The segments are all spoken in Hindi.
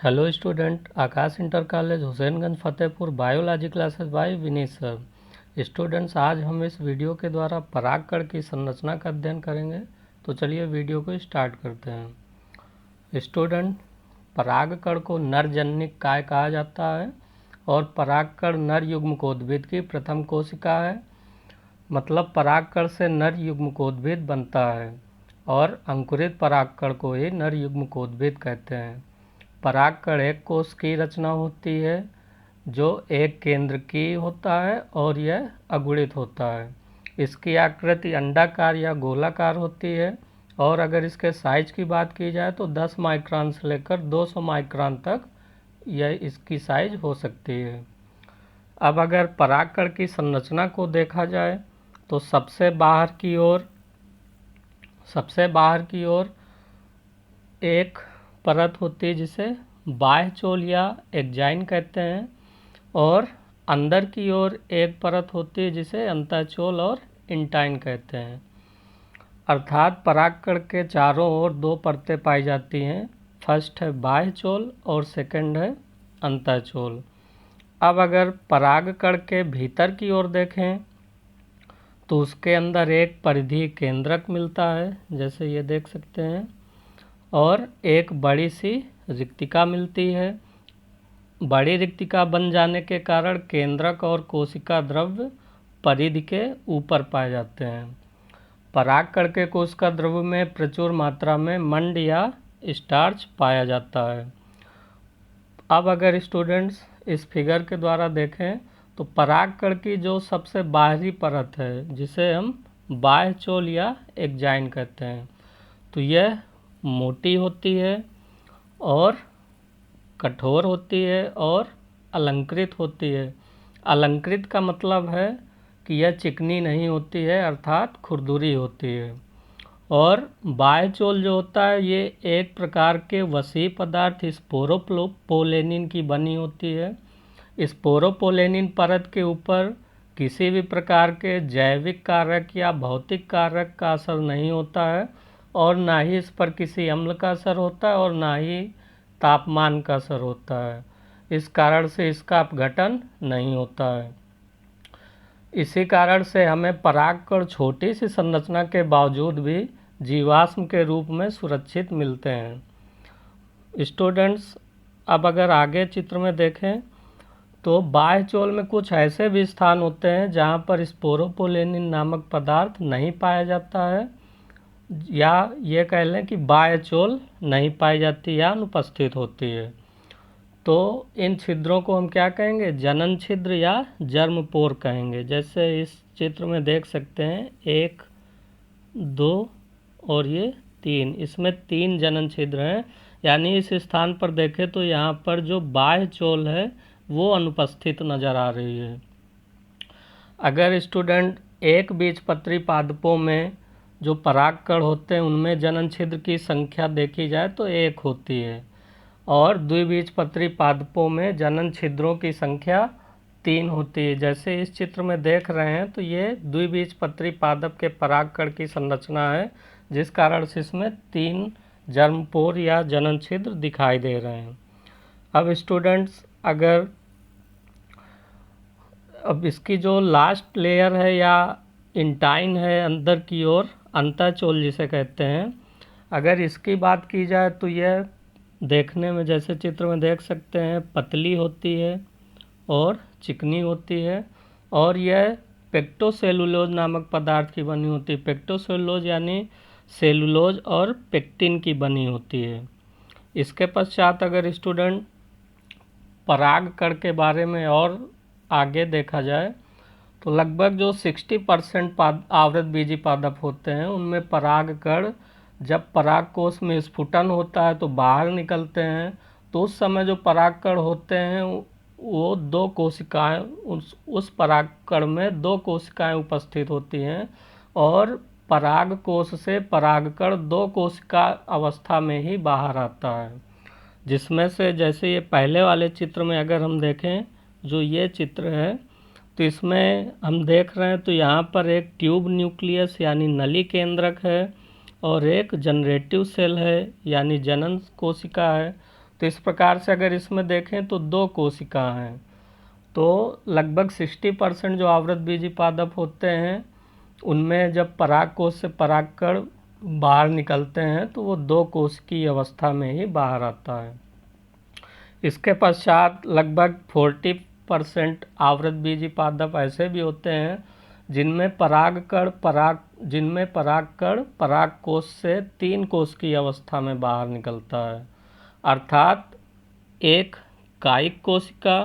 Hello student, Aakash inter college Husainganj Fatehpur biology classes by Vineet sir. Students, आज हम इस वीडियो के द्वारा परागकण की संरचना का अध्ययन करेंगे। तो चलिए वीडियो को स्टार्ट करते हैं। स्टूडेंट, परागकण को नरजननिक काय कहा जाता है और परागकण नर युग्मकोद्भिद की प्रथम कोशिका है। मतलब परागकण से नर युग्मकोद्भिद बनता है और अंकुरित परागकण को ही नर युग्मकोद्भिद कहते हैं। परागकण एक कोश की रचना होती है जो एक केंद्र की होता है और यह अगुणित होता है। इसकी आकृति अंडाकार या गोलाकार होती है और अगर इसके साइज की बात की जाए तो 10 माइक्रोन से लेकर 200 माइक्रोन तक यह इसकी साइज हो सकती है। अब अगर परागकण की संरचना को देखा जाए तो सबसे बाहर की ओर एक परत होती है जिसे बाह्य चोल या एक्जाइन कहते हैं और अंदर की ओर एक परत होती है जिसे अंतःचोल और इंटाइन कहते हैं। अर्थात परागकण के चारों ओर दो परतें पाई जाती हैं। फर्स्ट है बाह्य चोल और सेकंड है अंतःचोल। अब अगर परागकण के भीतर की ओर देखें तो उसके अंदर एक परिधीय केंद्रक मिलता है, जैसे ये देख सकते हैं, और एक बड़ी सी रिक्तिका मिलती है। बड़ी रिक्तिका बन जाने के कारण केंद्रक और कोशिका द्रव्य परिधि के ऊपर पाए जाते हैं। परागकण के कोशिका द्रव्य में प्रचुर मात्रा में मंड या स्टार्च पाया जाता है। अब अगर स्टूडेंट्स इस फिगर के द्वारा देखें तो परागकण की जो सबसे बाहरी परत है जिसे हम बाह्य चोल या एक्जाइन कहते हैं, तो यह मोटी होती है और कठोर होती है और अलंकृत होती है। अलंकृत का मतलब है कि यह चिकनी नहीं होती है, अर्थात खुरदुरी होती है। और बाह्य चोल जो होता है ये एक प्रकार के वसी पदार्थ स्पोरोपोलेनिन की बनी होती है। स्पोरोपोलेनिन परत के ऊपर किसी भी प्रकार के जैविक कारक या भौतिक कारक का असर नहीं होता है और ना ही इस पर किसी अम्ल का असर होता है और ना ही तापमान का असर होता है। इस कारण से इसका अपघटन नहीं होता है। इसी कारण से हमें परागकण छोटी सी संरचना के बावजूद भी जीवाश्म के रूप में सुरक्षित मिलते हैं। स्टूडेंट्स, अब अगर आगे चित्र में देखें तो बाह्य चोल में कुछ ऐसे भी स्थान होते हैं जहां पर स्पोरोपोलेनिन नामक पदार्थ नहीं पाया जाता है, या ये कह लें कि बाह्य चोल नहीं पाई जाती या अनुपस्थित होती है। तो इन छिद्रों को हम क्या कहेंगे? जनन छिद्र या जर्मपोर कहेंगे। जैसे इस चित्र में देख सकते हैं 1, 2 और ये 3, इसमें 3 जनन छिद्र हैं। यानी इस स्थान पर देखें तो यहाँ पर जो बाह्य चोल है वो अनुपस्थित नज़र आ रही है। अगर स्टूडेंट एक बीजपत्री पादपों में जो परागकण होते हैं उनमें जनन छिद्र की संख्या देखी जाए तो 1 होती है और द्विबीजपत्री पादपों में जनन छिद्रों की संख्या 3 होती है। जैसे इस चित्र में देख रहे हैं तो ये द्विबीजपत्री पादप के परागकण की संरचना है, जिस कारण से इसमें 3 जर्मपोर या जनन छिद्र दिखाई दे रहे हैं। अब स्टूडेंट्स, अब इसकी जो लास्ट लेयर है या इंटाइन है अंदर की ओर, अंतःचोल जिसे कहते हैं, अगर इसकी बात की जाए तो यह देखने में जैसे चित्र में देख सकते हैं पतली होती है और चिकनी होती है और यह पेक्टोसेलुलोज नामक पदार्थ की बनी होती है। पेक्टोसेलुलोज यानी सेलुलोज और पेक्टिन की बनी होती है। इसके पश्चात अगर स्टूडेंट परागकण के बारे में और आगे देखा जाए तो लगभग जो 60% आवृतबीजी पादप होते हैं उनमें परागकण जब परागकोश में स्फुटन होता है तो बाहर निकलते हैं, तो उस समय जो परागकण होते हैं वो 2 कोशिकाएं, उस परागकण में 2 कोशिकाएं उपस्थित होती हैं और परागकोश से परागकण 2 कोशिका अवस्था में ही बाहर आता है। जिसमें से जैसे ये पहले वाले चित्र में अगर हम देखें, जो ये चित्र है, तो इसमें हम देख रहे हैं तो यहाँ पर एक ट्यूब न्यूक्लियस यानी नली केंद्रक है और एक जनरेटिव सेल है यानी जनन कोशिका है। तो इस प्रकार से अगर इसमें देखें तो 2 कोशिका हैं, तो लगभग 60% जो आवृतबीजी पादप होते हैं उनमें जब परागकोश से परागकण बाहर निकलते हैं तो वो 2 कोशिकीय अवस्था में ही बाहर आता है। इसके पश्चात लगभग 40% आवृतबीजी पादप ऐसे भी होते हैं जिनमें परागकण परागकोश से 3 कोशिकीय अवस्था में बाहर निकलता है, अर्थात एक कायिक कोशिका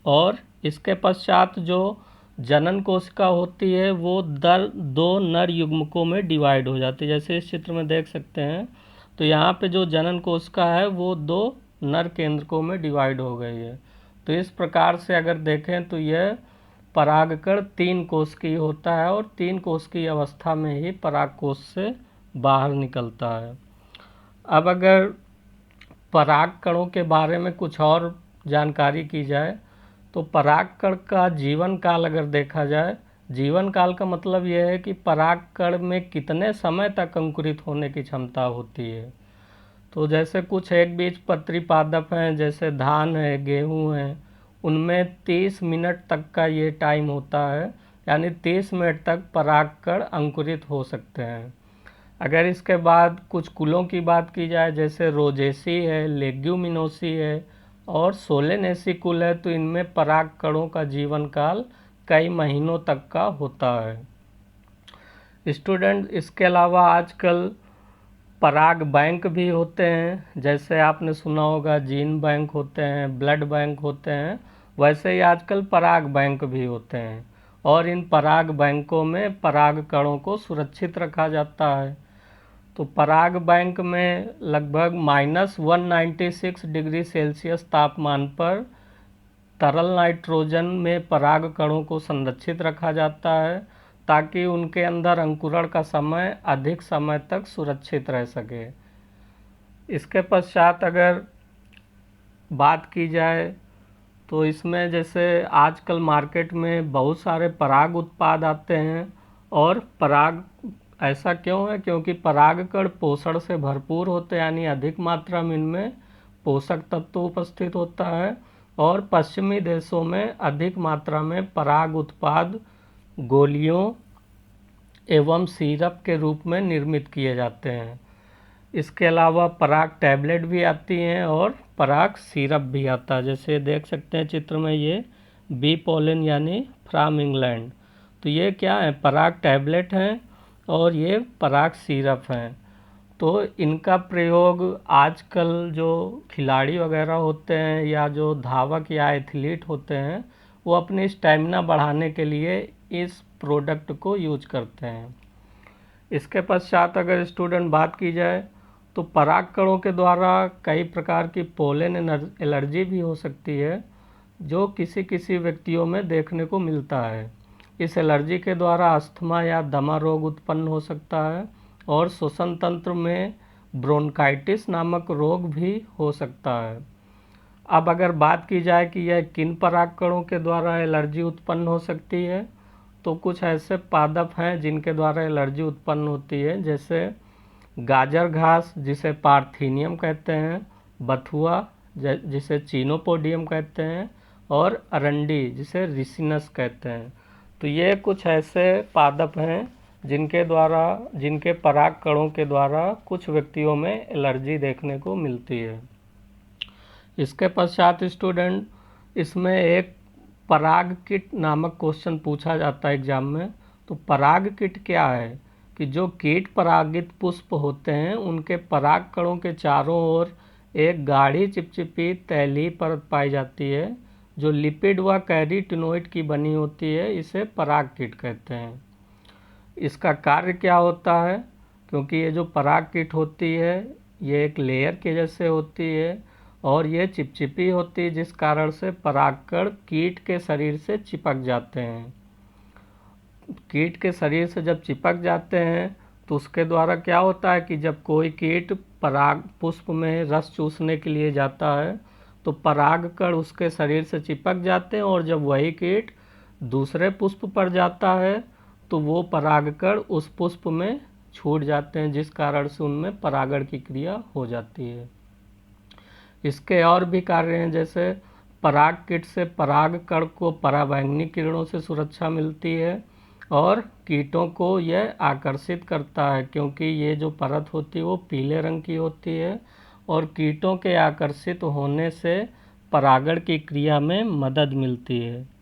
और इसके पश्चात जो जनन कोशिका होती है वो 2 नर युग्मकों में डिवाइड हो जाती है। जैसे इस चित्र में देख सकते हैं तो यहाँ पे जो जनन कोशिका है वो 2 नर केंद्रकों में डिवाइड हो गई है। तो इस प्रकार से अगर देखें तो यह परागकण 3 कोशिकीय होता है और 3 कोशिकीय अवस्था में ही परागकोश से बाहर निकलता है। अब अगर परागकणों के बारे में कुछ और जानकारी की जाए तो परागकण का जीवन काल अगर देखा जाए, जीवन काल का मतलब यह है कि परागकण में कितने समय तक अंकुरित होने की क्षमता होती है। तो जैसे कुछ एक बीजपत्री पादप हैं, जैसे धान है, गेहूं है, उनमें 30 मिनट तक का ये टाइम होता है, यानी 30 मिनट तक परागकण अंकुरित हो सकते हैं। अगर इसके बाद कुछ कुलों की बात की जाए, जैसे रोजेसी है, लेग्यूमिनोसी है और सोलेनेसी कुल है, तो इनमें परागकणों का जीवन काल कई महीनों तक का होता है। स्टूडेंट, इसके अलावा आजकल पराग बैंक भी होते हैं, जैसे आपने सुना होगा जीन बैंक होते हैं, ब्लड बैंक होते हैं, वैसे ही आजकल पराग बैंक भी होते हैं और इन पराग बैंकों में परागकणों को सुरक्षित रखा जाता है। तो पराग बैंक में लगभग -196 डिग्री सेल्सियस तापमान पर तरल नाइट्रोजन में परागकणों को संरक्षित रखा जाता है ताकि उनके अंदर अंकुरण का समय अधिक समय तक सुरक्षित रह सके। इसके पश्चात अगर बात की जाए तो इसमें जैसे आजकल मार्केट में बहुत सारे पराग उत्पाद आते हैं और पराग ऐसा क्यों है, क्योंकि परागकण पोषण से भरपूर होते हैं, यानी अधिक मात्रा में इनमें पोषक तत्व उपस्थित होता है और पश्चिमी देशों में अधिक मात्रा में पराग उत्पाद गोलियों एवं सिरप के रूप में निर्मित किए जाते हैं। इसके अलावा पराग टैबलेट भी आती हैं और पराग सिरप भी आता है। जैसे देख सकते हैं चित्र में ये बी पोलन यानी फ्रॉम इंग्लैंड, तो ये क्या है, पराग टैबलेट हैं और ये पराग सिरप हैं। तो इनका प्रयोग आजकल जो खिलाड़ी वगैरह होते हैं या जो धावक या एथलीट होते हैं वो अपनी स्टैमिना बढ़ाने के लिए इस प्रोडक्ट को यूज करते हैं। इसके पश्चात अगर स्टूडेंट बात की जाए तो परागकणों के द्वारा कई प्रकार की पोलन एलर्जी भी हो सकती है जो किसी किसी व्यक्तियों में देखने को मिलता है। इस एलर्जी के द्वारा अस्थमा या दमा रोग उत्पन्न हो सकता है और श्वसन तंत्र में ब्रोंकाइटिस नामक रोग भी हो सकता है। अब अगर बात की जाए कि यह किन परागकणों के द्वारा एलर्जी उत्पन्न हो सकती है, तो कुछ ऐसे पादप हैं जिनके द्वारा एलर्जी उत्पन्न होती है, जैसे गाजर घास जिसे पार्थीनियम कहते हैं, बथुआ जिसे चिनोपोडियम कहते हैं और अरंडी जिसे रिसिनस कहते हैं। तो ये कुछ ऐसे पादप हैं जिनके परागकणों के द्वारा कुछ व्यक्तियों में एलर्जी देखने को मिलती है। इसके पश्चात स्टूडेंट इसमें एक पराग किट नामक क्वेश्चन पूछा जाता है एग्जाम में। तो पराग किट क्या है कि जो कीट परागित पुष्प होते हैं उनके परागकणों के चारों ओर एक गाढ़ी चिपचिपी तैलीय परत पाई जाती है जो लिपिड व कैरोटीनॉइड की बनी होती है, इसे पराग किट कहते हैं। इसका कार्य क्या होता है, क्योंकि ये जो पराग किट होती है ये एक लेयर के जैसे होती है और ये चिपचिपी होती है, जिस कारण से परागकण कीट के शरीर से चिपक जाते हैं। कीट के शरीर से जब चिपक जाते हैं तो उसके द्वारा क्या होता है कि जब कोई कीट पराग पुष्प में रस चूसने के लिए जाता है तो परागकण उसके शरीर से चिपक जाते हैं और जब वही कीट दूसरे पुष्प पर जाता है तो वो परागकण उस पुष्प में छूट जाते हैं, जिस कारण से उनमें परागण की क्रिया हो जाती है। इसके और भी कार्य हैं, जैसे पराग कीट से पराग कण को पराबैंगनी किरणों से सुरक्षा मिलती है, और कीटों को यह आकर्षित करता है क्योंकि ये जो परत होती है वो पीले रंग की होती है, और कीटों के आकर्षित होने से परागण की क्रिया में मदद मिलती है।